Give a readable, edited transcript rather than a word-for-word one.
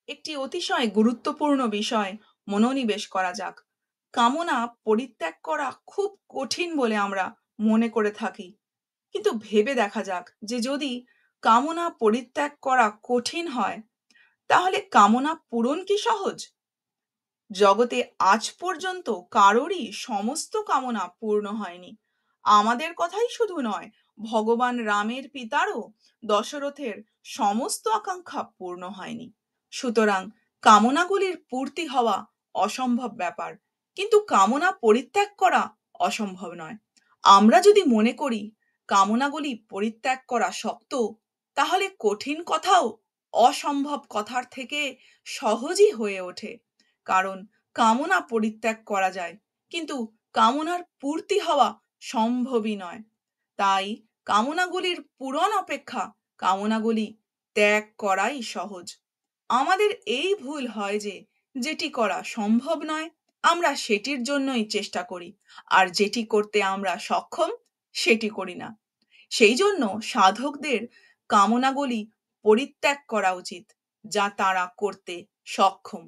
একটি অতিশয় গুরুত্বপূর্ণ বিষয় মনোনিবেশ করা যাক। কামনা পরিত্যাগ করা খুব কঠিন বলে আমরা মনে করে থাকি। কিন্তু ভেবে দেখা যাক যে যদি কামনা পরিত্যাগ করা কঠিন হয়, তাহলে কামনা পূরণ কি সহজ? জগতে আজ পর্যন্ত কারোরই সমস্ত কামনা পূর্ণ হয়নি। আমাদের কথাই শুধু নয়, ভগবান রামের পিতারও দশরথের সমস্ত আকাঙ্ক্ষা পূর্ণ হয়নি। সুতরাং কামনাগুলির পূর্তি হওয়া অসম্ভব ব্যাপার, কিন্তু কামনা পরিত্যাগ করা অসম্ভব নয়। আমরা যদি মনে করি কামনাগুলি পরিত্যাগ করা শক্ত, তাহলে কঠিন কথাও অসম্ভব কথার থেকে সহজই হয়ে ওঠে। কারণ কামনা পরিত্যাগ করা যায়, কিন্তু কামনার পূর্তি হওয়া সম্ভবই নয়। তাই কামনাগুলির পূরণ অপেক্ষা কামনাগুলি ত্যাগ করাই সহজ। আমাদের এই ভুল হয় যে যেটি করা সম্ভব নয় আমরা সেটির জন্যই চেষ্টা করি, আর যেটি করতে আমরা সক্ষম সেটি করি না। সেই জন্য সাধকদের কামনাগুলি পরিত্যাগ করা উচিত যা তারা করতে সক্ষম।